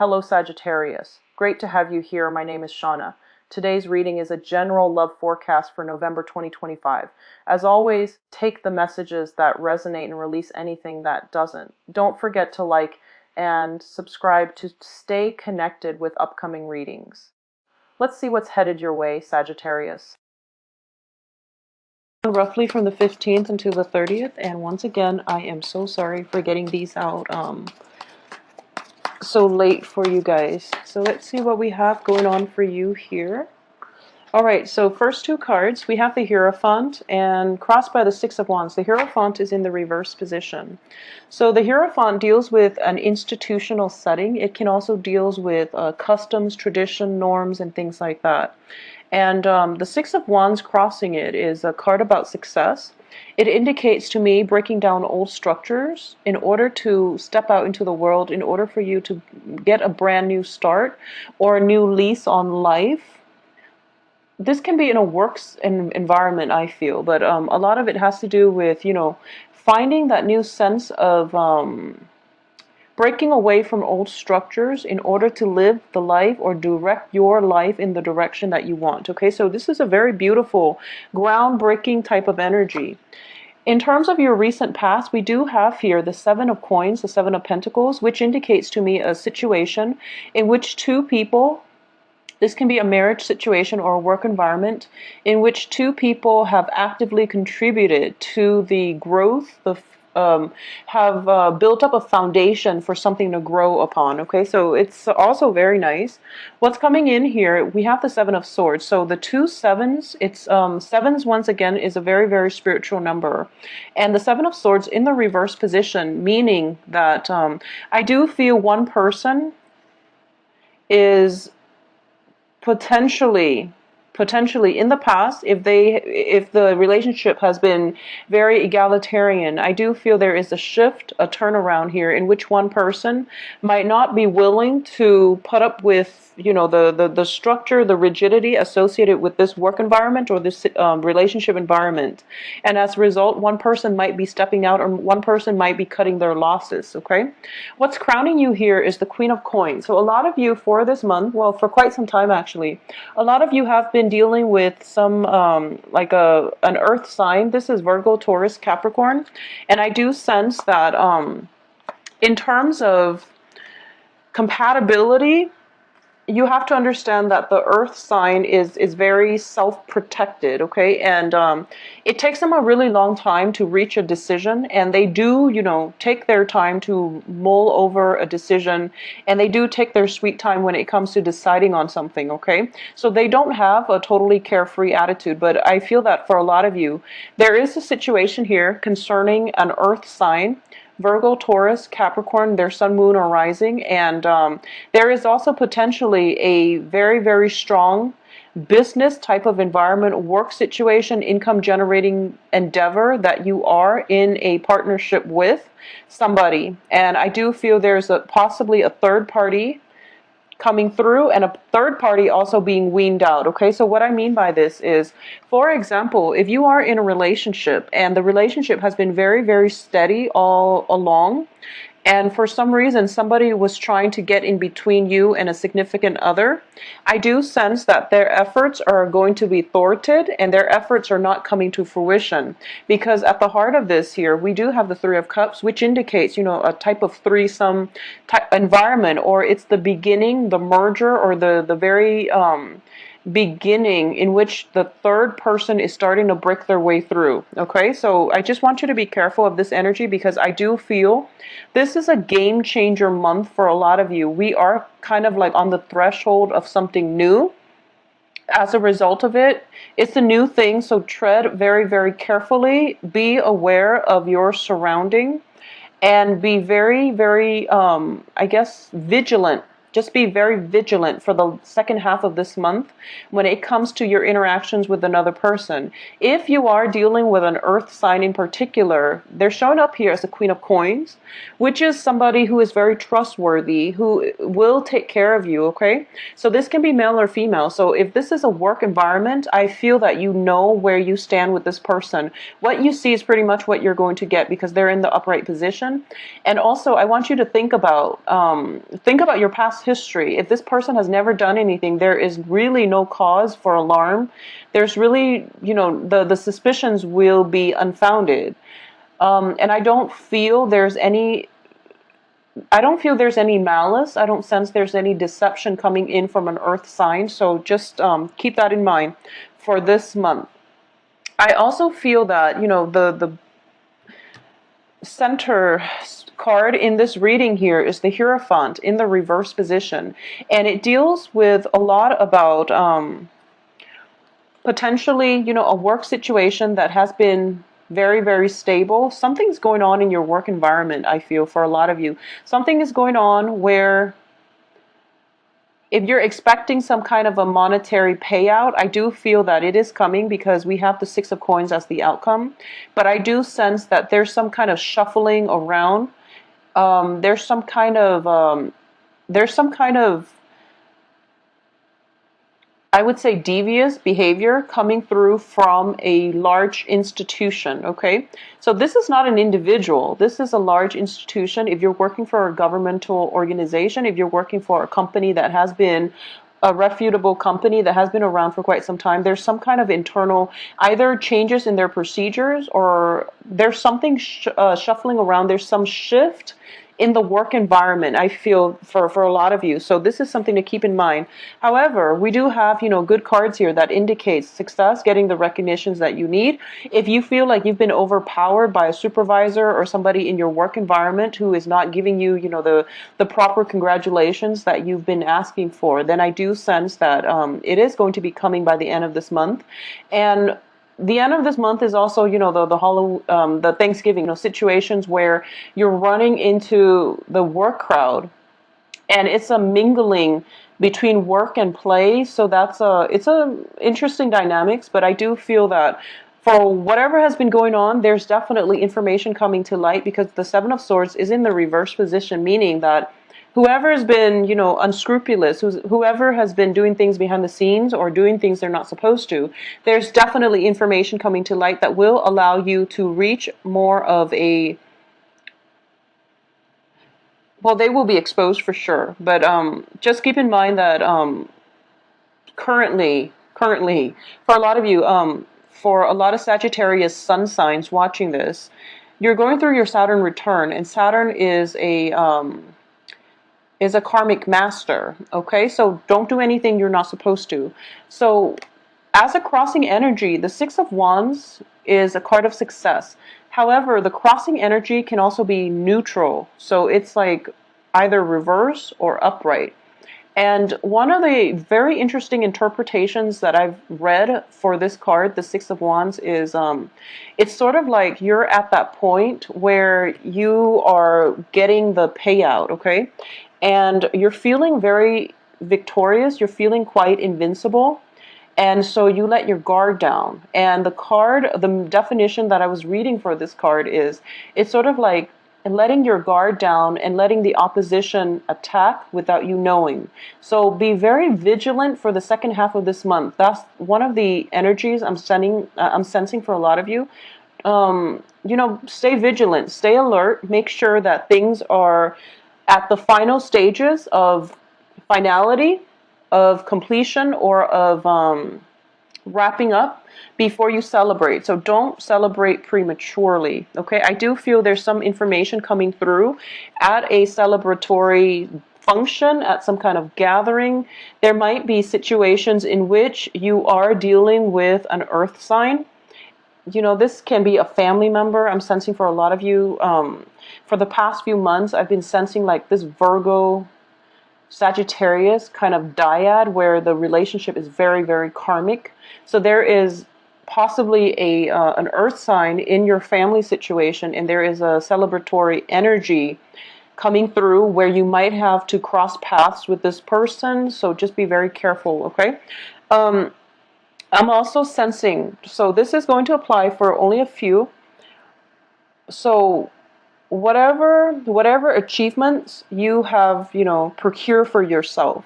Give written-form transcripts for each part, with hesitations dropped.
Hello Sagittarius. Great to have you here. My name is Shauna. Today's reading is a general love forecast for November 2025. As always, take the messages that resonate and release anything that doesn't. Don't forget to like and subscribe to stay connected with upcoming readings. Let's see what's headed your way, Sagittarius. Roughly from the 15th until the 30th, and once again, I am so sorry for getting these out so late for you guys. So let's see what we have going on for you here. All right, so first two cards, we have the Hierophant and crossed by the Six of Wands. The Hierophant is in the reverse position. So the Hierophant deals with an institutional setting. It can also deals with customs, tradition, norms, and things like that. And the Six of Wands crossing it is a card about success. It indicates to me breaking down old structures in order to step out into the world, in order for you to get a brand new start or a new lease on life. This can be in a works environment, I feel, but a lot of it has to do with, finding that new sense of breaking away from old structures in order to live the life or direct your life in the direction that you want. Okay, so this is a very beautiful, groundbreaking type of energy. In terms of your recent past, we do have here the Seven of Coins, the Seven of Pentacles, which indicates to me a situation in which two people, this can be a marriage situation or a work environment, in which two people have actively contributed to the growth, have built up a foundation for something to grow upon. Okay, so it's also very nice. What's coming in here, we have the Seven of Swords. So the two sevens, it's sevens once again is a very, very spiritual number. And the Seven of Swords in the reverse position, meaning that I do feel one person is potentially in the past, if the relationship has been very egalitarian, I do feel there is a shift, a turnaround here in which one person might not be willing to put up with the structure, the rigidity associated with this work environment or this relationship environment, and as a result one person might be stepping out or one person might be cutting their losses. Okay, what's crowning you here is the Queen of Coins. So a lot of you for this month, well, for quite some time actually, a lot of you have been dealing with some like an earth sign. This is Virgo, Taurus, Capricorn, and I do sense that in terms of compatibility, you have to understand that the earth sign is very self-protected, okay? And it takes them a really long time to reach a decision, and they do, take their time to mull over a decision, and they do take their sweet time when it comes to deciding on something, okay? So they don't have a totally carefree attitude, but I feel that for a lot of you, there is a situation here concerning an earth sign, Virgo, Taurus, Capricorn, their sun, moon, or rising, and there is also potentially a very, very strong business type of environment, work situation, income generating endeavor that you are in a partnership with somebody. And I do feel there's possibly a third party coming through and a third party also being weaned out. Okay, so what I mean by this is, for example, if you are in a relationship and the relationship has been very, very steady all along, and for some reason somebody was trying to get in between you and a significant other, I do sense that their efforts are going to be thwarted and their efforts are not coming to fruition, because at the heart of this here we do have the Three of Cups, which indicates a type of threesome type environment, or it's the beginning, the merger, or the very beginning in which the third person is starting to break their way through. Okay, so I just want you to be careful of this energy, because I do feel this is a game changer month for a lot of you. We are kind of like on the threshold of something new. As a result of it, it's a new thing, so tread very, very carefully. Be aware of your surrounding and be very, very I guess vigilant. Just be very vigilant for the second half of this month when it comes to your interactions with another person. If you are dealing with an earth sign in particular, they're showing up here as the Queen of Coins, which is somebody who is very trustworthy, who will take care of you, okay? So this can be male or female. So if this is a work environment, I feel that you know where you stand with this person. What you see is pretty much what you're going to get, because they're in the upright position. And also, I want you to think about your past past history. If this person has never done anything, there is really no cause for alarm. There's really, the suspicions will be unfounded. And I don't feel there's any malice. I don't sense there's any deception coming in from an earth sign. So just keep that in mind for this month. I also feel that, the center card in this reading here is the Hierophant in the reverse position. And it deals with a lot about potentially, a work situation that has been very, very stable. Something's going on in your work environment, I feel, for a lot of you. Something is going on where if you're expecting some kind of a monetary payout, I do feel that it is coming because we have the Six of Coins as the outcome. But I do sense that there's some kind of shuffling around. There's some kind of I would say devious behavior coming through from a large institution, okay? So this is not an individual. This is a large institution. If you're working for a governmental organization, if you're working for a company that has been a reputable company that has been around for quite some time, there's some kind of internal either changes in their procedures or there's something shuffling around. There's some shift in the work environment, I feel, for a lot of you. So this is something to keep in mind. However, we do have, good cards here that indicates success, getting the recognitions that you need. If you feel like you've been overpowered by a supervisor or somebody in your work environment who is not giving you, the proper congratulations that you've been asking for, then I do sense that it is going to be coming by the end of this month. And the end of this month is also, the Thanksgiving, situations where you're running into the work crowd, and it's a mingling between work and play. So it's a interesting dynamics. But I do feel that for whatever has been going on, there's definitely information coming to light because the Seven of Swords is in the reverse position, meaning that whoever has been, unscrupulous, whoever has been doing things behind the scenes or doing things they're not supposed to, there's definitely information coming to light that will allow you to reach more of a, well, they will be exposed for sure. But just keep in mind that currently, for a lot of you, for a lot of Sagittarius sun signs watching this, you're going through your Saturn return, and Saturn is a karmic master, okay? So don't do anything you're not supposed to. So as a crossing energy, the Six of Wands is a card of success. However, the crossing energy can also be neutral. So it's like either reverse or upright. And one of the very interesting interpretations that I've read for this card, the Six of Wands, is it's sort of like you're at that point where you are getting the payout, okay? And you're feeling very victorious. You're feeling quite invincible. And so you let your guard down. And the definition that I was reading for this card is, it's sort of like letting your guard down and letting the opposition attack without you knowing. So be very vigilant for the second half of this month. That's one of the energies I'm sensing for a lot of you. Stay vigilant, stay alert, make sure that things are at the final stages of finality, of completion, or of wrapping up before you celebrate. So don't celebrate prematurely, okay? I do feel there's some information coming through at a celebratory function, at some kind of gathering. There might be situations in which you are dealing with an earth sign. This can be a family member. I'm sensing for a lot of you, for the past few months, I've been sensing like this Virgo Sagittarius kind of dyad where the relationship is very, very karmic. So there is possibly an earth sign in your family situation, and there is a celebratory energy coming through where you might have to cross paths with this person. So just be very careful, okay? I'm also sensing, so this is going to apply for only a few. So whatever achievements you have, procure for yourself.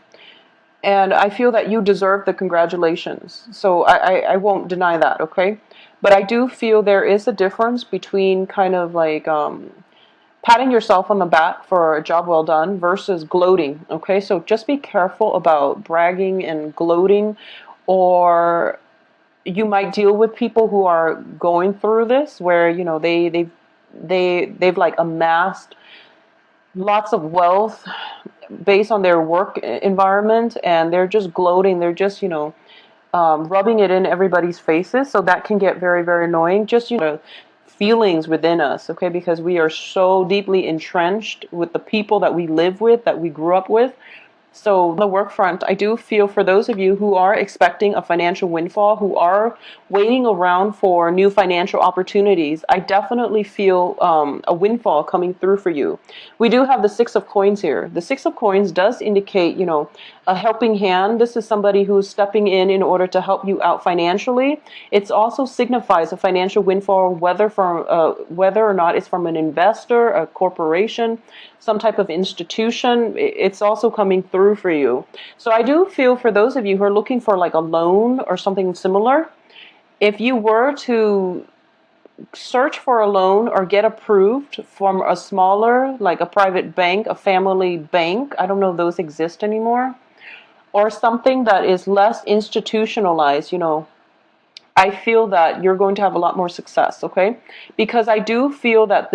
And I feel that you deserve the congratulations. So I won't deny that, okay? But I do feel there is a difference between kind of like patting yourself on the back for a job well done versus gloating. Okay, so just be careful about bragging and gloating, or you might deal with people who are going through this where they've like amassed lots of wealth based on their work environment, and they're just gloating. They're just rubbing it in everybody's faces. So that can get very, very annoying. Just feelings within us, okay, because we are so deeply entrenched with the people that we live with, that we grew up with. So on the work front, I do feel for those of you who are expecting a financial windfall, who are waiting around for new financial opportunities, I definitely feel a windfall coming through for you. We do have the Six of Coins here. The Six of Coins does indicate, a helping hand. This is somebody who's stepping in order to help you out financially. It also signifies a financial windfall, whether or not it's from an investor, a corporation, some type of institution. It's also coming through for you. So I do feel for those of you who are looking for like a loan or something similar, if you were to search for a loan or get approved from a smaller, like a private bank, a family bank, I don't know if those exist anymore, or something that is less institutionalized, I feel that you're going to have a lot more success, okay? Because I do feel that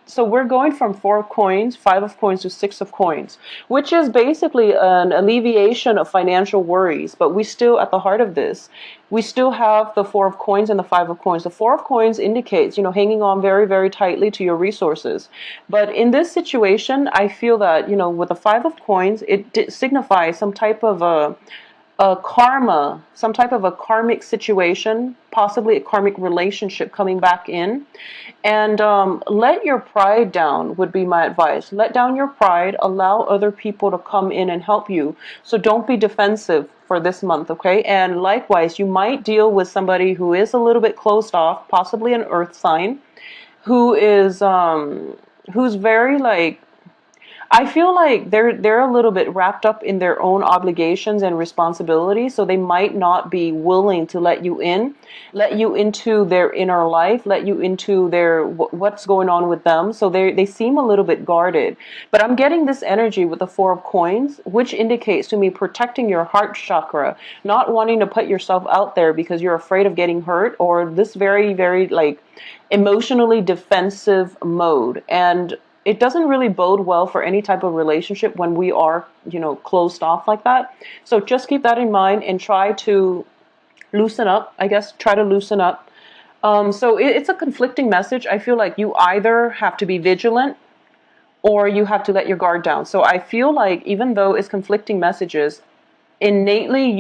so we're going from 4 of coins, 5 of coins to 6 of coins, which is basically an alleviation of financial worries. But we still, at the heart of this, we still have the 4 of coins and the 5 of coins. The 4 of coins indicates, hanging on very, very tightly to your resources. But in this situation, I feel that, with the 5 of coins, it signifies some type of a karma, some type of a karmic situation, possibly a karmic relationship coming back in. And let your pride down would be my advice. Let down your pride, allow other people to come in and help you. So don't be defensive for this month, okay? And likewise, you might deal with somebody who is a little bit closed off, possibly an earth sign, who's very like, I feel like they're a little bit wrapped up in their own obligations and responsibilities, so they might not be willing to let you into their inner life, let you into what's going on with them. So they seem a little bit guarded. But I'm getting this energy with the 4 of coins, which indicates to me protecting your heart chakra, not wanting to put yourself out there because you're afraid of getting hurt, or this very, very like emotionally defensive mode. And it doesn't really bode well for any type of relationship when we are, closed off like that. So just keep that in mind and try to loosen up, I guess, try to loosen up. So it's a conflicting message. I feel like you either have to be vigilant or you have to let your guard down. So I feel like even though it's conflicting messages, innately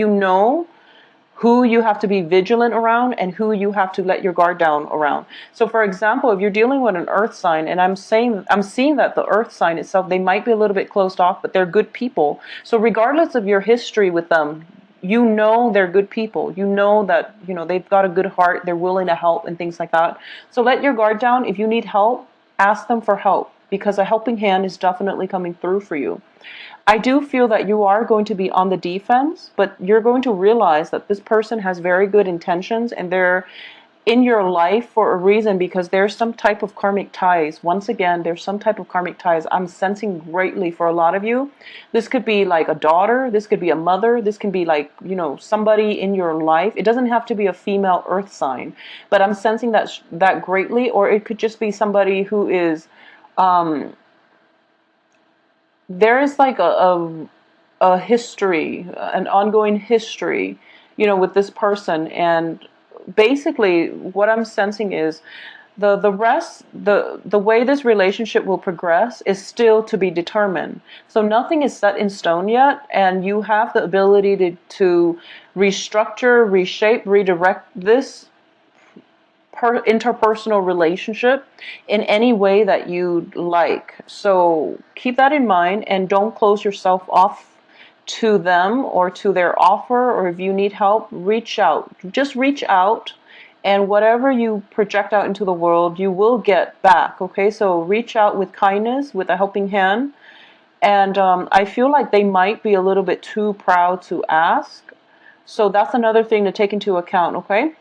who you have to be vigilant around and who you have to let your guard down around. So for example, if you're dealing with an earth sign, and I'm seeing that the earth sign itself, they might be a little bit closed off, but they're good people. So regardless of your history with them, they're good people. That, they've got a good heart, they're willing to help and things like that. So let your guard down. If you need help, ask them for help, because a helping hand is definitely coming through for you. I do feel that you are going to be on the defense, but you're going to realize that this person has very good intentions and they're in your life for a reason, because there's some type of karmic ties. Once again, there's some type of karmic ties I'm sensing greatly for a lot of you. This could be like a daughter, this could be a mother, this can be like, somebody in your life. It doesn't have to be a female earth sign, but I'm sensing that greatly. Or it could just be somebody who is there is like a history, an ongoing history, with this person. And basically what I'm sensing is the way this relationship will progress is still to be determined. So nothing is set in stone yet, and you have the ability to restructure, reshape, redirect this interpersonal relationship in any way that you like. So keep that in mind and don't close yourself off to them or to their offer. Or if you need help, reach out. Just reach out, and whatever you project out into the world, you will get back. Okay, so reach out with kindness, with a helping hand. And I feel like they might be a little bit too proud to ask. So that's another thing to take into account, okay?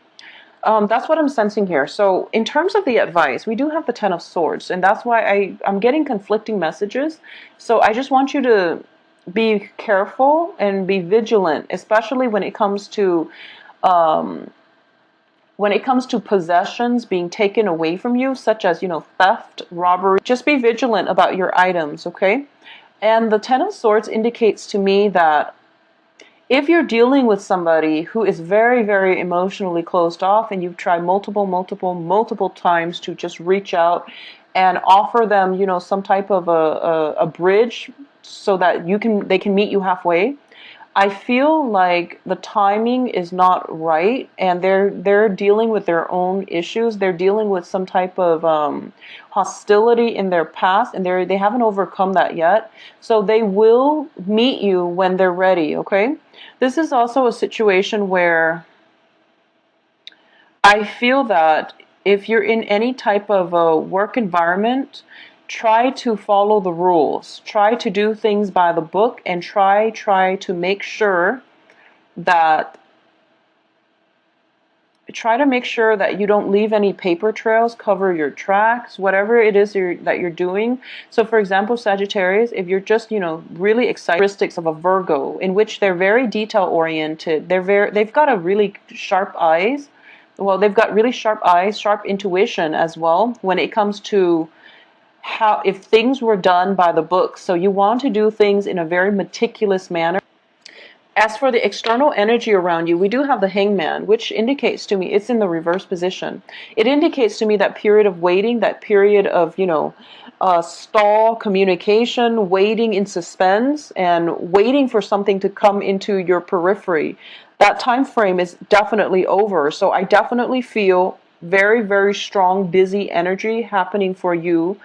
That's what I'm sensing here. So in terms of the advice, we do have the Ten of Swords, and that's why I'm getting conflicting messages. So I just want you to be careful and be vigilant, especially um, when it comes to possessions being taken away from you, such as, theft, robbery. Just be vigilant about your items, okay? And the Ten of Swords indicates to me that if you're dealing with somebody who is very, very emotionally closed off, and you've tried multiple times to just reach out and offer them, some type of a bridge so that they can meet you halfway, I feel like the timing is not right, and they're dealing with their own issues. They're dealing with some type of hostility in their past, and they haven't overcome that yet. So they will meet you when they're ready. Okay, this is also a situation where I feel that if you're in any type of a work environment, try to follow the rules. Try to do things by the book, and try to make sure that you don't leave any paper trails, cover your tracks, whatever it is that you're doing. So for example, Sagittarius, if you're just, really excited, characteristics of a Virgo, in which they're very detail oriented, they've got a really sharp eyes. Well, they've got really sharp eyes, sharp intuition as well when it comes to how, if things were done by the book. So you want to do things in a very meticulous manner. As for the external energy around you, we do have the Hangman, which indicates to me it's in the reverse position. It indicates to me that period of waiting, that period of, stall communication, waiting in suspense, and waiting for something to come into your periphery. That time frame is definitely over. So I definitely feel very, very strong, busy energy happening for you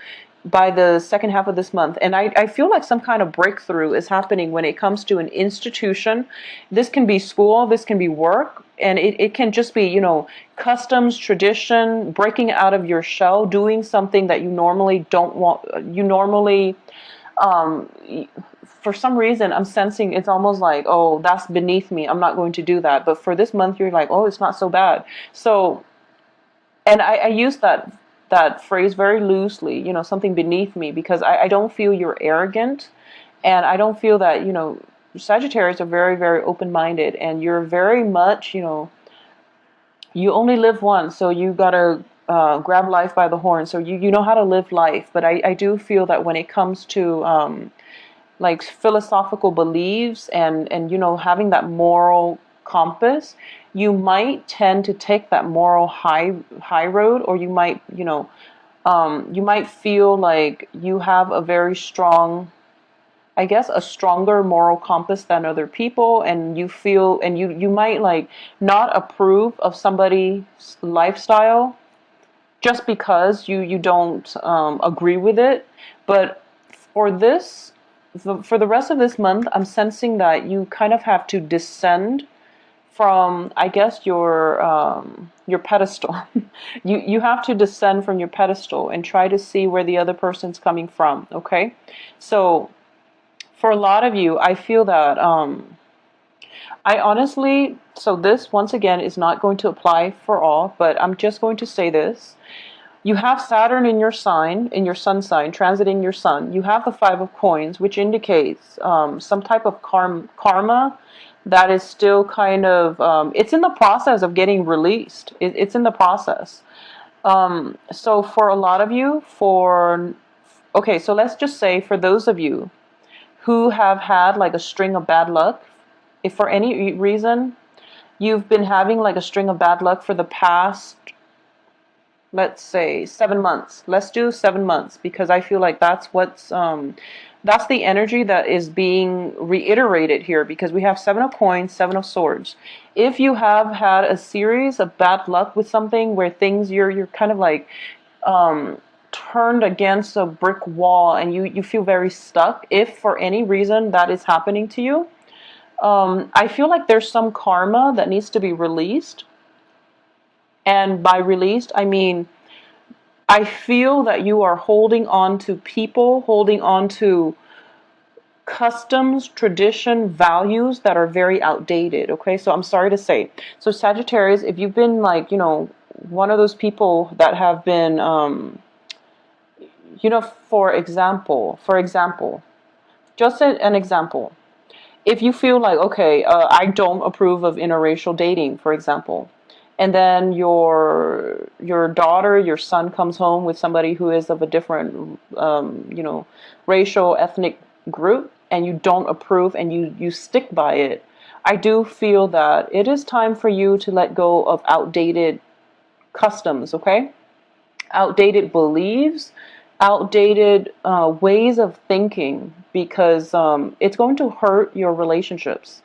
by the second half of this month. And I feel like some kind of breakthrough is happening when it comes to an institution. This can be school, this can be work, and it can just be, customs, tradition, breaking out of your shell, doing something that you normally don't want. You normally, um, for some reason, I'm sensing it's almost like, oh, that's beneath me, I'm not going to do that. But for this month, you're like, oh, it's not so bad. So, and I use that phrase very loosely, something beneath me, because I don't feel you're arrogant, and I don't feel that, Sagittarius are very, very open-minded, and you're very much, you only live once, so you gotta grab life by the horn. So you know how to live life. But I do feel that when it comes to like philosophical beliefs and having that moral compass, you might tend to take that moral high road, or you might you might feel like you have a very strong, I guess, a stronger moral compass than other people, and you might like not approve of somebody's lifestyle just because you don't agree with it. But for this, for the rest of this month, I'm sensing that you kind of have to descend from, I guess, your pedestal. You have to descend from your pedestal and try to see where the other person's coming from. Okay, so for a lot of you, I feel that I honestly, so this once again is not going to apply for all, but I'm just going to say this. You have Saturn in your sign, in your sun sign, transiting your sun. You have the Five of Coins, which indicates some type of karma that is still kind of, it's in the process of getting released. It's in the process. So for a lot of you, okay, so let's just say for those of you who have had like a string of bad luck, if for any reason you've been having like a string of bad luck for the past, let's say 7 months. Let's do 7 months, because I feel like that's that's the energy that is being reiterated here, because we have Seven of Coins, Seven of Swords. If you have had a series of bad luck with something where things you're kind of like turned against a brick wall, and you feel very stuck, if for any reason that is happening to you, I feel like there's some karma that needs to be released. And by released, I mean, I feel that you are holding on to people, holding on to customs, tradition, values that are very outdated. Okay, so I'm sorry to say. So Sagittarius, if you've been like, one of those people that have been, for example, just an example. If you feel like, okay, I don't approve of interracial dating, for example, and then your daughter, your son comes home with somebody who is of a different, racial, ethnic group, and you don't approve and you stick by it, I do feel that it is time for you to let go of outdated customs, okay? Outdated beliefs, outdated ways of thinking, because it's going to hurt your relationships.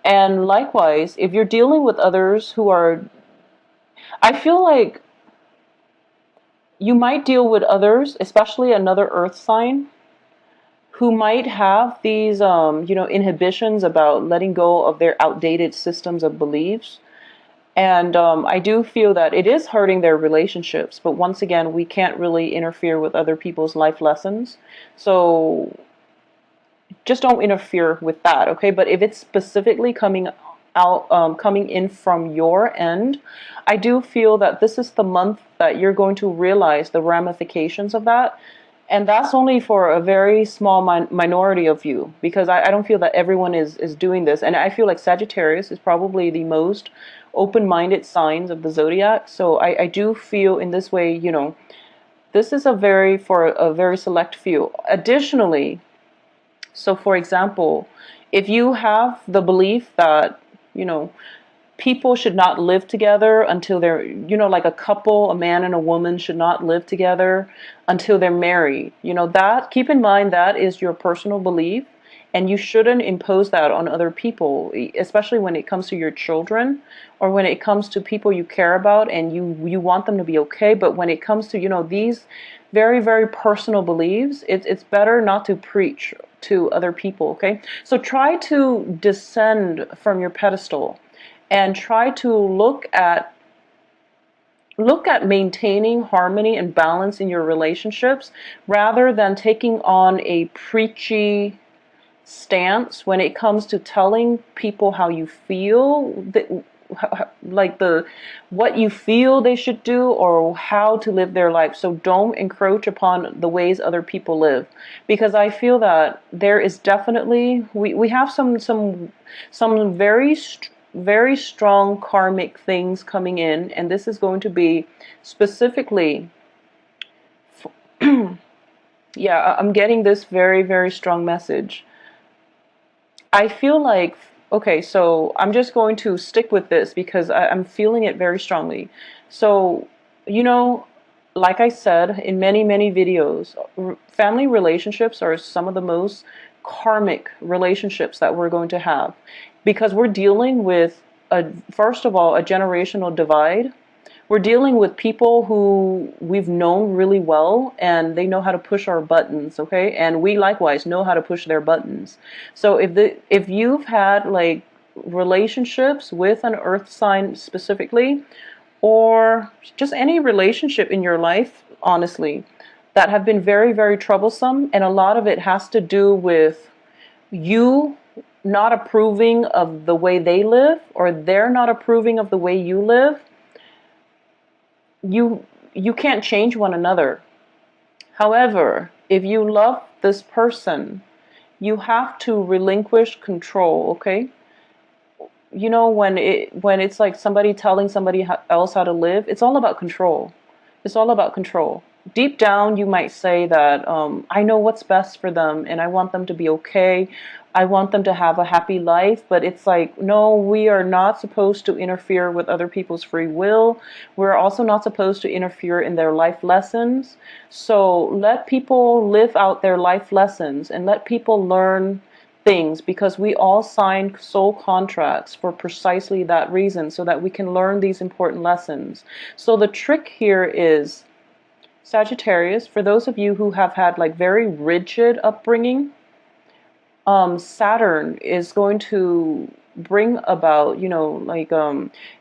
And likewise, if you're dealing with others who are, I feel like you might deal with others, especially another earth sign, who might have these, inhibitions about letting go of their outdated systems of beliefs. And I do feel that it is hurting their relationships. But once again, we can't really interfere with other people's life lessons. So just don't interfere with that, okay? But if it's specifically coming in from your end, I do feel that this is the month that you're going to realize the ramifications of that. And that's only for a very small minority of you, because I don't feel that everyone is doing this. And I feel like Sagittarius is probably the most open-minded signs of the zodiac. So I do feel in this way, this is for a very select few. Additionally, so for example, if you have the belief that, people should not live together until they're, like a couple, a man and a woman should not live together until they're married. That, keep in mind, that is your personal belief, and you shouldn't impose that on other people, especially when it comes to your children or when it comes to people you care about and you want them to be okay. But when it comes to, these very, very personal beliefs, it's better not to preach to other people, okay? So try to descend from your pedestal and try to look at maintaining harmony and balance in your relationships, rather than taking on a preachy stance when it comes to telling people how you feel, what you feel they should do or how to live their life. So don't encroach upon the ways other people live, because I feel that there is definitely, we have some very strong karmic things coming in, and this is going to be specifically, yeah, I'm getting this very, very strong message. I feel like, okay, so I'm just going to stick with this because I'm feeling it very strongly. So, like I said in many, many videos, family relationships are some of the most karmic relationships that we're going to have, because we're dealing with, first of all, a generational divide. We're dealing with people who we've known really well, and they know how to push our buttons, okay? And we likewise know how to push their buttons. So if you've had like relationships with an earth sign specifically, or just any relationship in your life, honestly, that have been very, very troublesome, and a lot of it has to do with you not approving of the way they live, or they're not approving of the way you live, you can't change one another. However, if you love this person, you have to relinquish control, okay? When it's like somebody telling somebody else how to live, it's all about control. It's all about control. Deep down, you might say that I know what's best for them and I want them to be okay. I want them to have a happy life. But it's like, no, we are not supposed to interfere with other people's free will. We're also not supposed to interfere in their life lessons. So let people live out their life lessons and let people learn things, because we all signed soul contracts for precisely that reason, so that we can learn these important lessons. So the trick here is, Sagittarius, for those of you who have had like very rigid upbringing, Saturn is going to bring about,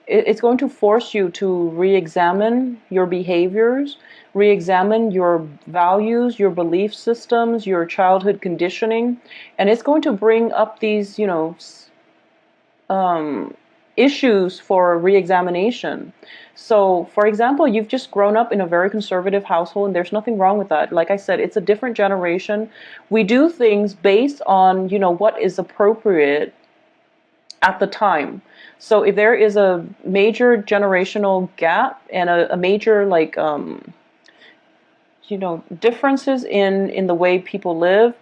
it's going to force you to re-examine your behaviors, re-examine your values, your belief systems, your childhood conditioning, and it's going to bring up these, issues for re-examination. So, for example, you've just grown up in a very conservative household, and there's nothing wrong with that. Like I said, it's a different generation. We do things based on, what is appropriate at the time. So if there is a major generational gap and a major differences in the way people live.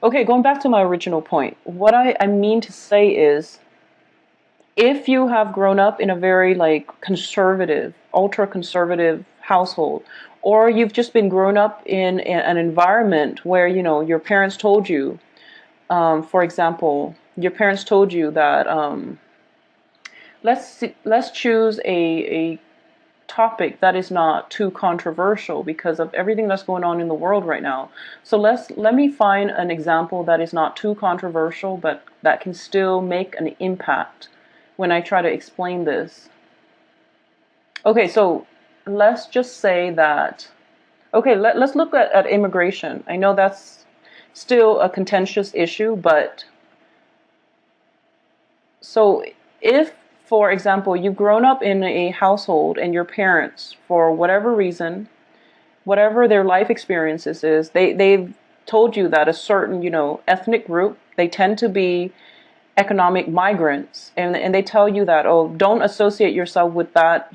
Okay, going back to my original point, what I mean to say is, if you have grown up in a very conservative, ultra conservative household, or you've just been grown up in an environment where your parents told you, for example, your parents told you that let's choose a topic that is not too controversial because of everything that's going on in the world right now. So let me find an example that is not too controversial, but that can still make an impact when I try to explain this. Okay, so let's just say that, okay, let's look at immigration. I know that's still a contentious issue, but so if, for example, you've grown up in a household and your parents, for whatever reason, whatever their life experiences is, they've told you that a certain, ethnic group, they tend to be economic migrants, and they tell you that, oh, don't associate yourself with that,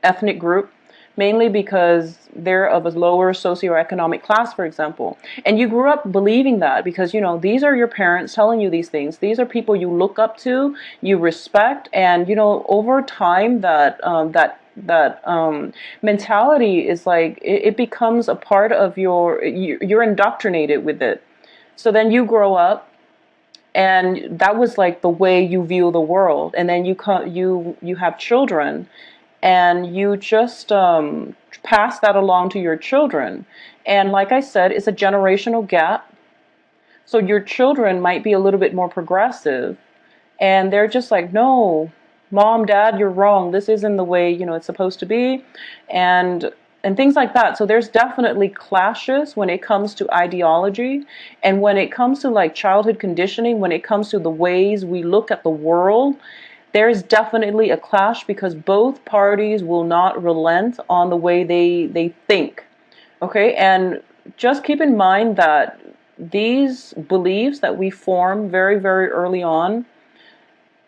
ethnic group, mainly because they're of a lower socioeconomic class, for example. And you grew up believing that because, these are your parents telling you these things. These are people you look up to, you respect, and, over time that mentality is it becomes a part of you're indoctrinated with it. So then you grow up, and that was the way you view the world. And then you have children, and you just pass that along to your children. And like I said, it's a generational gap. So your children might be a little bit more progressive, and they're just like, no, mom, dad, you're wrong. This isn't the way, it's supposed to be. And things like that. So there's definitely clashes when it comes to ideology, and when it comes to childhood conditioning, when it comes to the ways we look at the world. There's definitely a clash because both parties will not relent on the way they think. Okay, and just keep in mind that these beliefs that we form very, very early on,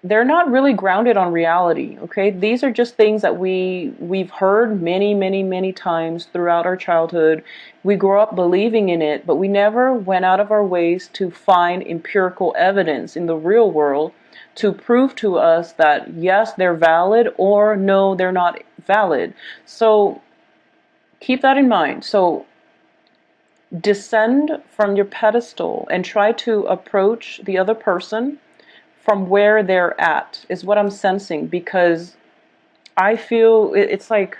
they're not really grounded on reality. Okay, these are just things that we've heard many, many, many times throughout our childhood. We grew up believing in it, but we never went out of our ways to find empirical evidence in the real world to prove to us that yes, they're valid, or no, they're not valid. So keep that in mind. So descend from your pedestal and try to approach the other person from where they're at, is what I'm sensing, because I feel it's like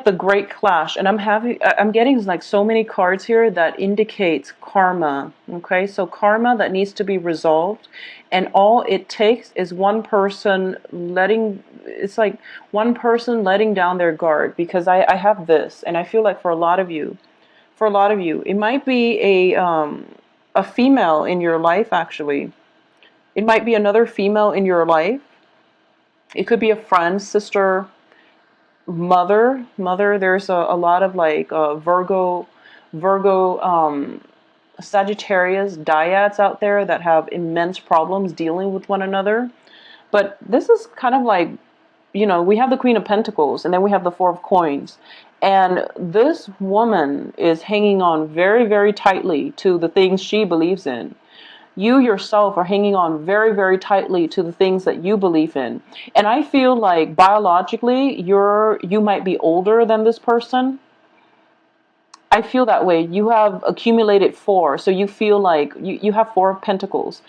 the great clash. And I'm getting so many cards here that indicates karma. Okay, so karma that needs to be resolved, and all it takes is one person letting down their guard. Because I have this, and I feel like for a lot of you, it might be a female in your life. Actually, it might be another female in your life. It could be a friend, sister, mother. There's a lot of Virgo, Sagittarius dyads out there that have immense problems dealing with one another. But this is kind of we have the Queen of Pentacles, and then we have the Four of Coins. And this woman is hanging on very, very tightly to the things she believes in. You yourself are hanging on very, very tightly to the things that you believe in. And I feel like biologically, you might be older than this person. I feel that way. You have accumulated 4, so you feel like you have 4 of Pentacles.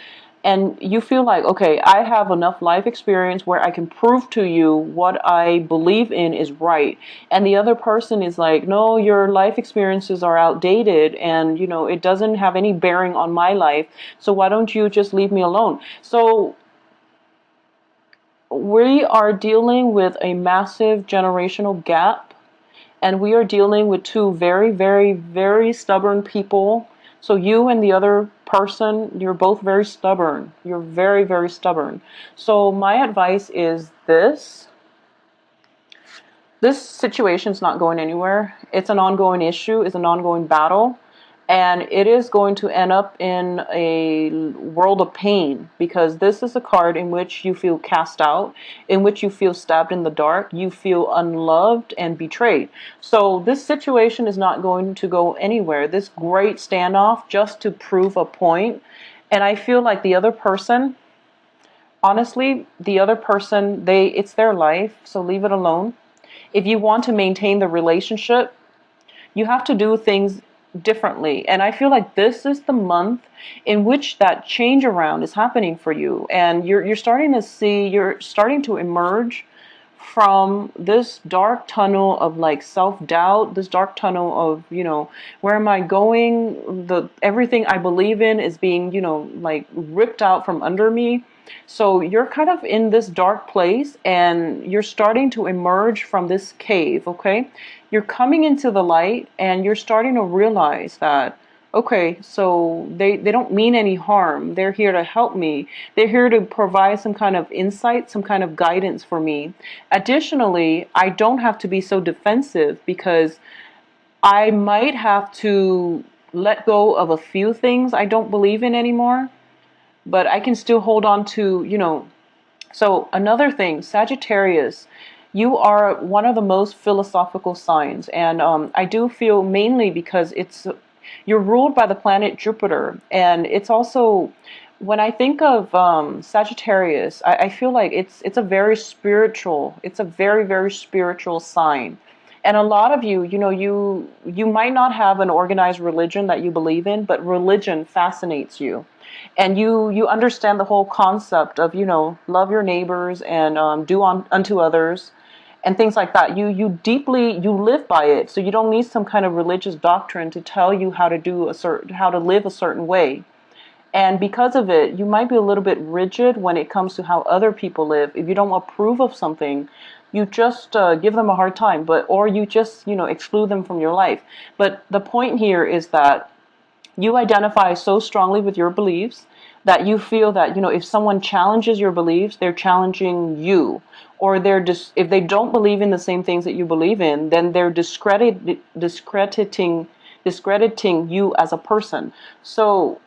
And you feel like, okay, I have enough life experience where I can prove to you what I believe in is right. And the other person is like, no, your life experiences are outdated, and, it doesn't have any bearing on my life. So why don't you just leave me alone? So we are dealing with a massive generational gap, and we are dealing with 2 very, very, very stubborn people. So you and the other person, you're both very stubborn. You're very, very stubborn. So my advice is this situation's not going anywhere. It's an ongoing issue, it's an ongoing battle, and it is going to end up in a world of pain, because this is a card in which you feel cast out, in which you feel stabbed in the dark, you feel unloved and betrayed. So this situation is not going to go anywhere. This great standoff just to prove a point. And I feel like the other person, honestly, the other person, it's their life, so leave it alone. If you want to maintain the relationship, you have to do things differently. And I feel like this is the month in which that change around is happening for you. And you're starting to see, you're starting to emerge from this dark tunnel of like self-doubt, this dark tunnel of, where am I going? Everything I believe in is being, like ripped out from under me. So you're kind of in this dark place and you're starting to emerge from this cave, okay? You're coming into the light and you're starting to realize that, okay, so they don't mean any harm. They're here to help me. They're here to provide some kind of insight, some kind of guidance for me. Additionally, I don't have to be so defensive, because I might have to let go of a few things I don't believe in anymore, but I can still hold on to. So another thing, Sagittarius, you are one of the most philosophical signs. And I do feel, mainly because you're ruled by the planet Jupiter. And it's also, when I think of Sagittarius, I feel like it's a very spiritual, it's a very, very spiritual sign. And a lot of you, you might not have an organized religion that you believe in, but religion fascinates you. And you understand the whole concept of, love your neighbors and do unto others and things like that. You live by it. So you don't need some kind of religious doctrine to tell you how to live a certain way. And because of it, you might be a little bit rigid when it comes to how other people live. If you don't approve of something, you just give them a hard time, or you just, exclude them from your life. But the point here is that you identify so strongly with your beliefs that you feel that, if someone challenges your beliefs, they're challenging you. Or if they don't believe in the same things that you believe in, then they're discrediting you as a person. So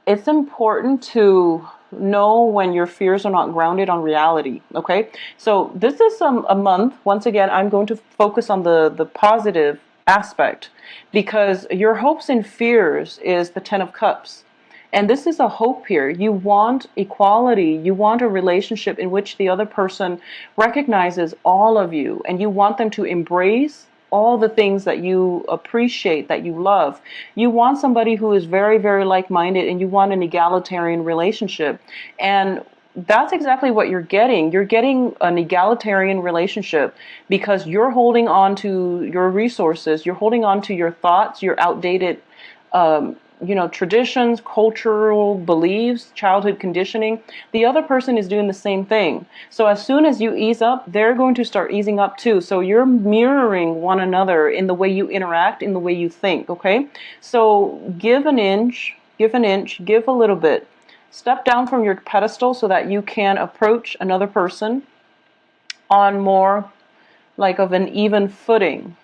it's important to know when your fears are not grounded on reality, okay? So this is a month, once again, I'm going to focus on the positive aspect, because your hopes and fears is the Ten of Cups. And this is a hope here. You want equality. You want a relationship in which the other person recognizes all of you, and you want them to embrace all the things that you appreciate, that you love. You want somebody who is very, very like-minded, and you want an egalitarian relationship. And that's exactly what you're getting. You're getting an egalitarian relationship because you're holding on to your resources. You're holding on to your thoughts, your outdated traditions, cultural beliefs, childhood conditioning. The other person is doing the same thing. So as soon as you ease up, they're going to start easing up too. So you're mirroring one another in the way you interact, in the way you think, okay? So give an inch, give a little bit. Step down from your pedestal so that you can approach another person on more like of an even footing.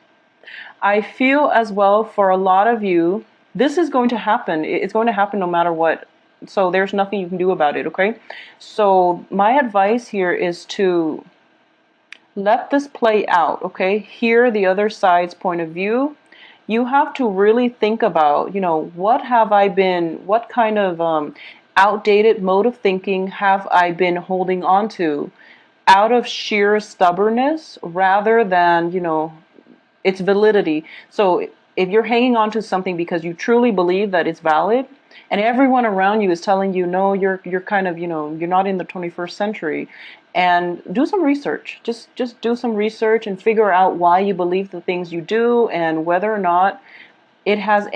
I feel as well, for a lot of you, this is going to happen. It's going to happen no matter what. So there's nothing you can do about it, okay? So my advice here is to let this play out, okay? Hear the other side's point of view. You have to really think about, what kind of outdated mode of thinking have I been holding on to out of sheer stubbornness rather than, its validity. So if you're hanging on to something because you truly believe that it's valid, and everyone around you is telling you, no, you're kind of, you're not in the 21st century, and do some research. Just do some research and figure out why you believe the things you do, and whether or not there's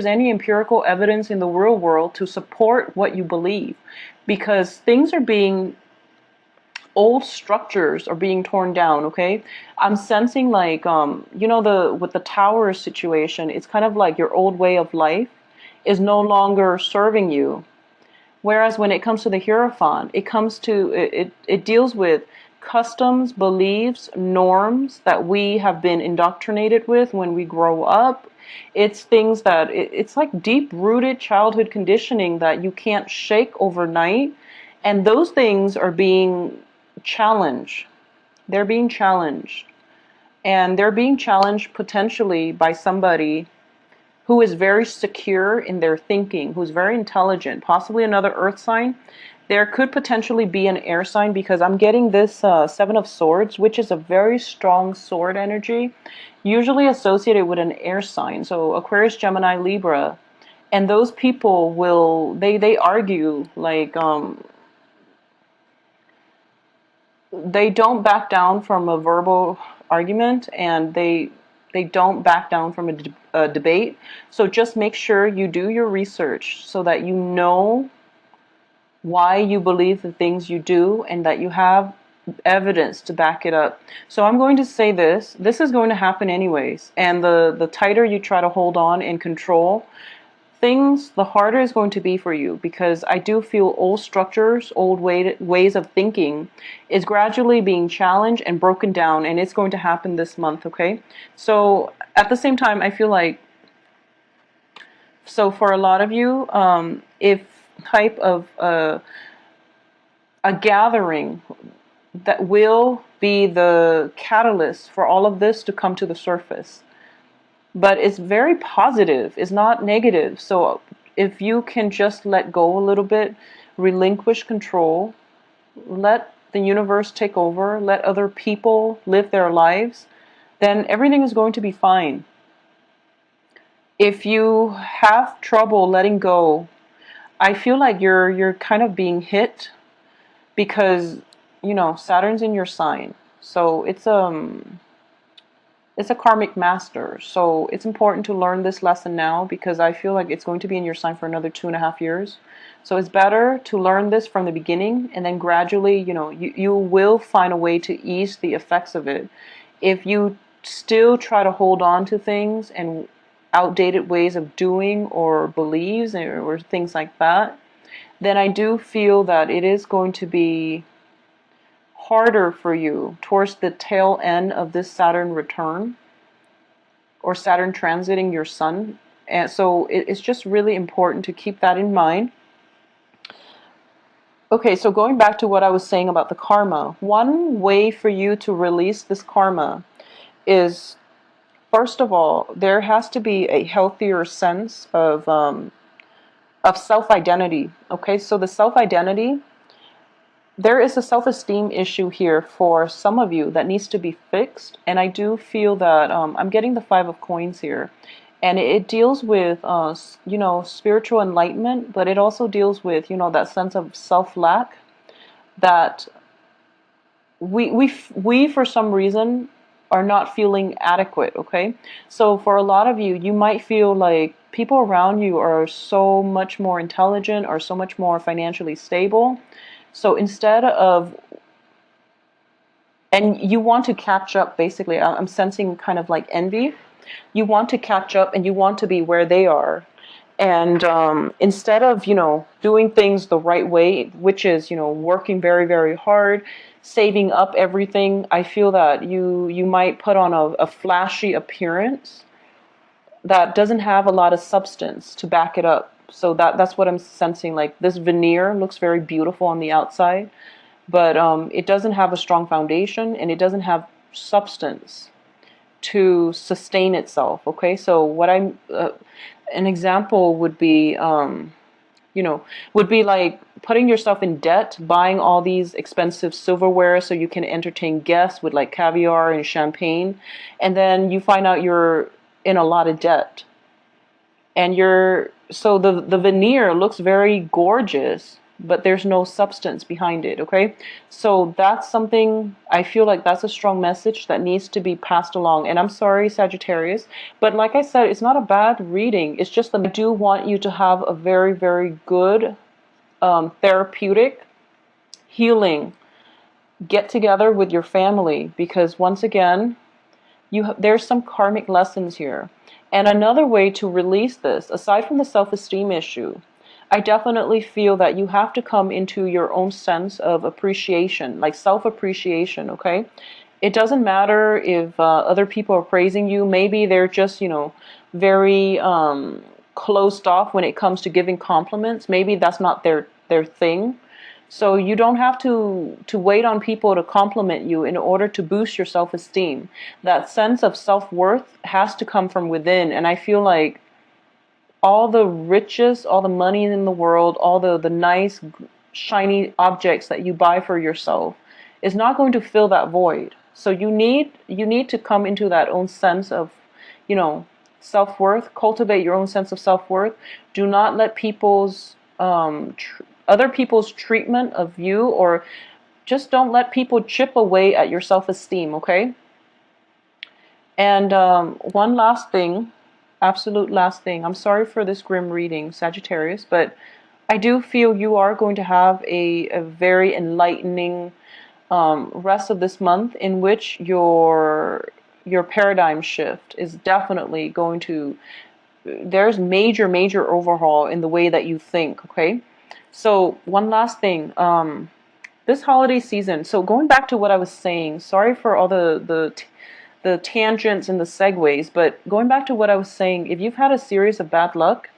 any empirical evidence in the real world to support what you believe. Because things are being old structures are being torn down, okay? I'm sensing like, you know, with the tower situation, it's kind of like your old way of life is no longer serving you. Whereas when it comes to the Hierophant, it deals with customs, beliefs, norms that we have been indoctrinated with when we grow up. It's things that it's like deep rooted childhood conditioning that you can't shake overnight. And those things are being challenged. They're being challenged. And they're being challenged potentially by somebody who is very secure in their thinking, who's very intelligent, possibly another earth sign. There could potentially be an air sign because I'm getting this Seven of Swords, which is a very strong sword energy, usually associated with an air sign. So Aquarius, Gemini, Libra. And those people they argue like, they don't back down from a verbal argument, and they don't back down from a debate. So just make sure you do your research so that you know why you believe the things you do and that you have evidence to back it up. So I'm going to say this is going to happen anyways, and the tighter you try to hold on and control things, the harder it's going to be for you, because I do feel old structures, old ways of thinking is gradually being challenged and broken down, and it's going to happen this month, okay? So at the same time, I feel like, so for a lot of you, if type of a gathering that will be the catalyst for all of this to come to the surface. But it's very positive, it's not negative. So if you can just let go a little bit, relinquish control, let the universe take over, let other people live their lives, then everything is going to be fine. If you have trouble letting go, I feel like you're kind of being hit because, you know, Saturn's in your sign. So it's a karmic master. So it's important to learn this lesson now, because I feel like it's going to be in your sign for another 2.5 years. So it's better to learn this from the beginning, and then gradually, you know, you will find a way to ease the effects of it. If you still try to hold on to things and outdated ways of doing or beliefs or things like that, then I do feel that it is going to be harder for you towards the tail end of this Saturn return or Saturn transiting your sun. And so it's just really important to keep that in mind. Okay, so going back to what I was saying about the karma, one way for you to release this karma is, first of all, there has to be a healthier sense of self-identity. Okay, so the self-identity, there is a self-esteem issue here for some of you that needs to be fixed. And I do feel that I'm getting the Five of Coins here. And it deals with, you know, spiritual enlightenment, but it also deals with, you know, that sense of self-lack that we for some reason are not feeling adequate, okay? So for a lot of you, you might feel like people around you are so much more intelligent or so much more financially stable. So instead of, and you want to catch up, basically, I'm sensing kind of like envy. You want to catch up and you want to be where they are. And instead of, you know, doing things the right way, which is, you know, working very, very hard, saving up everything, I feel that you might put on a flashy appearance that doesn't have a lot of substance to back it up. So that's what I'm sensing. Like, this veneer looks very beautiful on the outside, but it doesn't have a strong foundation and it doesn't have substance to sustain itself. Okay, so what I'm an example would be, you know, would be like putting yourself in debt, buying all these expensive silverware so you can entertain guests with like caviar and champagne, and then you find out you're in a lot of debt. And so the veneer looks very gorgeous, but there's no substance behind it, okay? So that's something, I feel like that's a strong message that needs to be passed along. And I'm sorry, Sagittarius, but like I said, it's not a bad reading. It's just that I do want you to have a very, very good therapeutic healing Get together with your family, because once again, there's some karmic lessons here. And another way to release this, aside from the self-esteem issue, I definitely feel that you have to come into your own sense of appreciation, like self-appreciation, okay? It doesn't matter if other people are praising you. Maybe they're just, very closed off when it comes to giving compliments. Maybe that's not their thing. So you don't have to wait on people to compliment you in order to boost your self-esteem. That sense of self-worth has to come from within. And I feel like all the riches, all the money in the world, all the nice, shiny objects that you buy for yourself is not going to fill that void. So you need to come into that own sense of, self-worth. Cultivate your own sense of self-worth. Do not let other people's treatment of you, or just don't let people chip away at your self-esteem, okay? And one last thing, absolute last thing. I'm sorry for this grim reading, Sagittarius, but I do feel you are going to have a very enlightening rest of this month, in which your paradigm shift is definitely going to, there's major overhaul in the way that you think, okay? So one last thing, this holiday season, so going back to what I was saying, sorry for all the tangents and the segues, but going back to what I was saying, if you've had a series of bad luck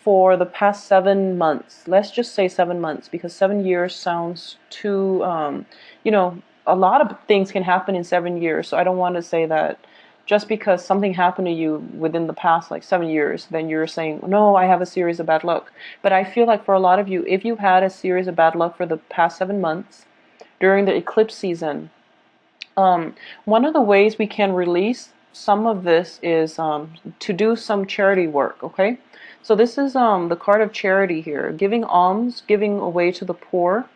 for the past 7 months, let's just say 7 months, because 7 years sounds too, a lot of things can happen in 7 years. So I don't want to say that just because something happened to you within the past like 7 years, then you're saying, no, I have a series of bad luck. But I feel like for a lot of you, if you've had a series of bad luck for the past 7 months during the eclipse season, one of the ways we can release some of this is to do some charity work, okay? So this is the card of charity here, giving alms, giving away to the poor,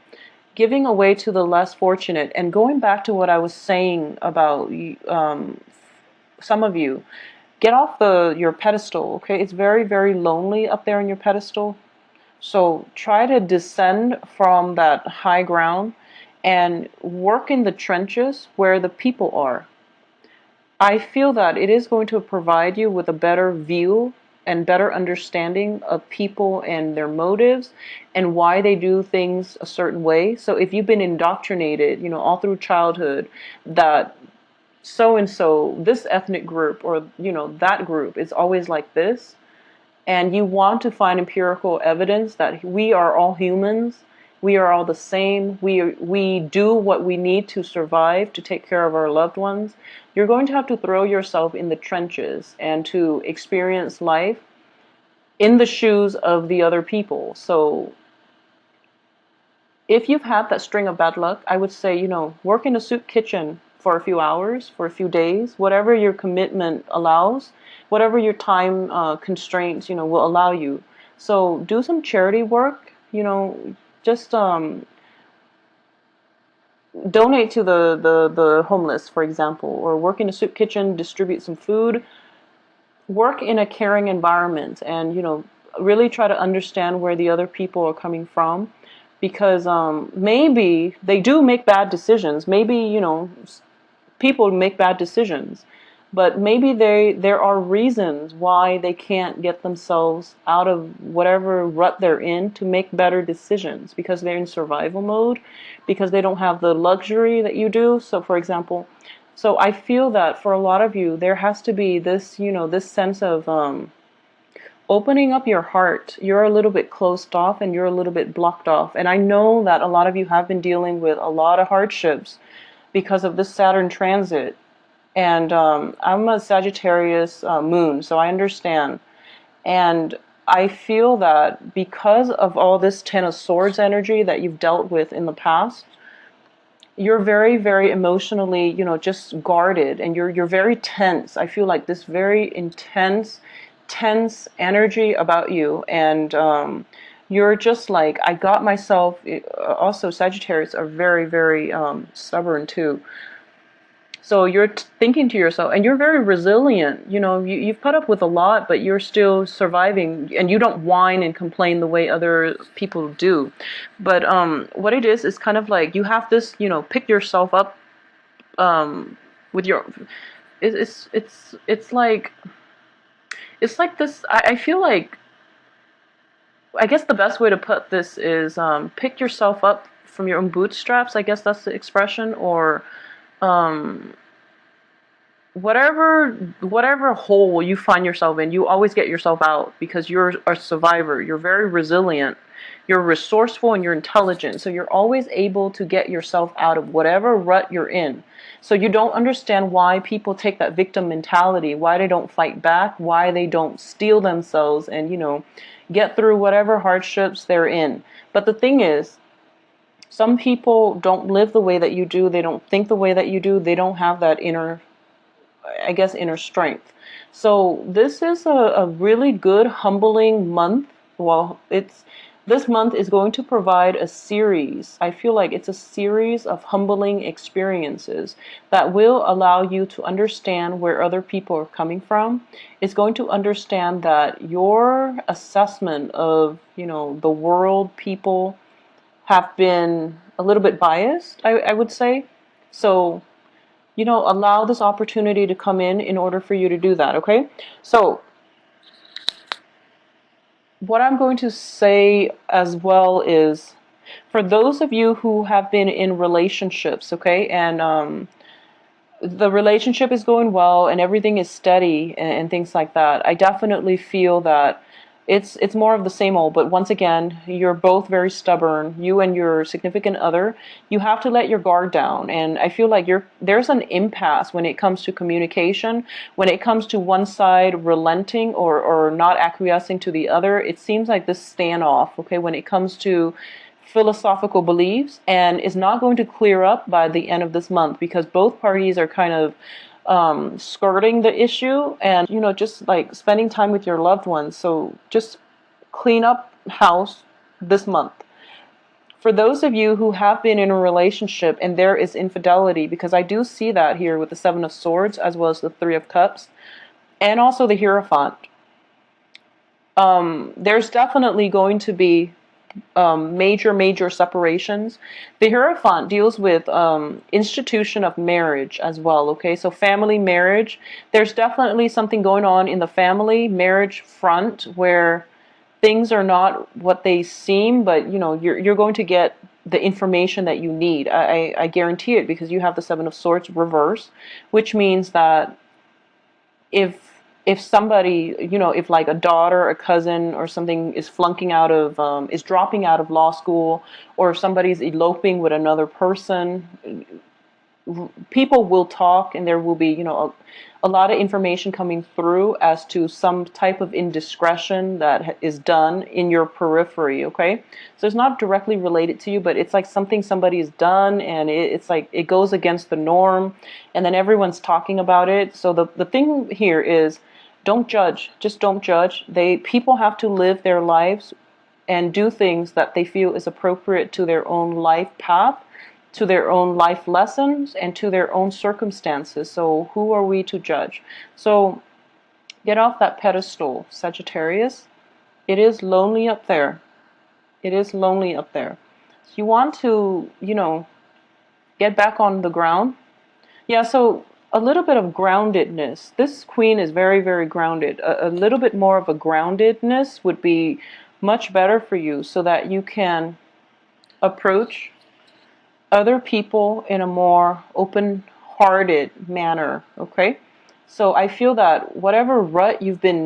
giving away to the less fortunate. And going back to what I was saying about some of you, get off your pedestal, okay? It's very lonely up there on your pedestal. So try to descend from that high ground and work in the trenches where the people are. I feel that it is going to provide you with a better view and better understanding of people and their motives and why they do things a certain way. So if you've been indoctrinated, all through childhood, that so and so, this ethnic group, or that group is always like this, and you want to find empirical evidence that we are all humans, we are all the same, we do what we need to survive, to take care of our loved ones, you're going to have to throw yourself in the trenches and to experience life in the shoes of the other people. So if you've had that string of bad luck, I would say, work in a soup kitchen for a few hours, for a few days, whatever your commitment allows, whatever your time constraints, will allow you. So do some charity work, just donate to the homeless, for example, or work in a soup kitchen, distribute some food, work in a caring environment, and, really try to understand where the other people are coming from. Because maybe they do make bad decisions. Maybe, people make bad decisions. But maybe there are reasons why they can't get themselves out of whatever rut they're in to make better decisions. Because they're in survival mode. Because they don't have the luxury that you do. So, for example, so I feel that for a lot of you, there has to be this, this sense of opening up your heart. You're a little bit closed off and you're a little bit blocked off. And I know that a lot of you have been dealing with a lot of hardships because of this Saturn transit. And I'm a Sagittarius moon, so I understand. And I feel that because of all this Ten of Swords energy that you've dealt with in the past, you're very emotionally, just guarded, and you're very tense. I feel like this very intense, tense energy about you, and you're just like, I got myself. Also, Sagittarius are very stubborn too. So you're thinking to yourself, and you're very resilient. You've put up with a lot, but you're still surviving, and you don't whine and complain the way other people do. But what it is kind of like you have this, pick yourself up with your. It's like this. I feel like, I guess the best way to put this is pick yourself up from your own bootstraps. I guess that's the expression, or um, whatever hole you find yourself in, you always get yourself out because you're a survivor. You're very resilient. You're resourceful and you're intelligent. So you're always able to get yourself out of whatever rut you're in. So you don't understand why people take that victim mentality, why they don't fight back, why they don't steel themselves and, get through whatever hardships they're in. But the thing is, some people don't live the way that you do. They don't think the way that you do. They don't have that inner strength. So this is a really good, humbling month. Well, this month is going to provide a series. I feel like it's a series of humbling experiences that will allow you to understand where other people are coming from. It's going to understand that your assessment of, the world, people have been a little bit biased, I would say. So allow this opportunity to come in order for you to do that, okay? So, what I'm going to say as well is, for those of you who have been in relationships, okay, and the relationship is going well and everything is steady and things like that, I definitely feel that it's more of the same old. But once again, you're both very stubborn. You and your significant other, you have to let your guard down. And I feel like there's an impasse when it comes to communication, when it comes to one side relenting or not acquiescing to the other. It seems like this standoff, okay, when it comes to philosophical beliefs, and is not going to clear up by the end of this month because both parties are kind of skirting the issue and, just like spending time with your loved ones. So just clean up house this month. For those of you who have been in a relationship and there is infidelity, because I do see that here with the Seven of Swords as well as the Three of Cups and also the Hierophant, there's definitely going to be major separations. The Hierophant deals with institution of marriage as well, okay? So family marriage, there's definitely something going on in the family marriage front where things are not what they seem, but you're going to get the information that you need. I guarantee it, because you have the Seven of Swords reverse, which means that if somebody, if like a daughter, a cousin, or something is flunking out of, is dropping out of law school, or if somebody's eloping with another person, people will talk, and there will be, a lot of information coming through as to some type of indiscretion that is done in your periphery, okay? So it's not directly related to you, but it's like something somebody's done, and it's like it goes against the norm, and then everyone's talking about it. So the thing here is, don't judge. Just don't judge. People have to live their lives and do things that they feel is appropriate to their own life path, to their own life lessons, and to their own circumstances. So who are we to judge? So get off that pedestal, Sagittarius. It is lonely up there. It is lonely up there. So you want to, get back on the ground. Yeah, so a little bit of groundedness. This queen is very, very grounded. A little bit more of a groundedness would be much better for you, so that you can approach other people in a more open-hearted manner, okay? So I feel that whatever rut you've been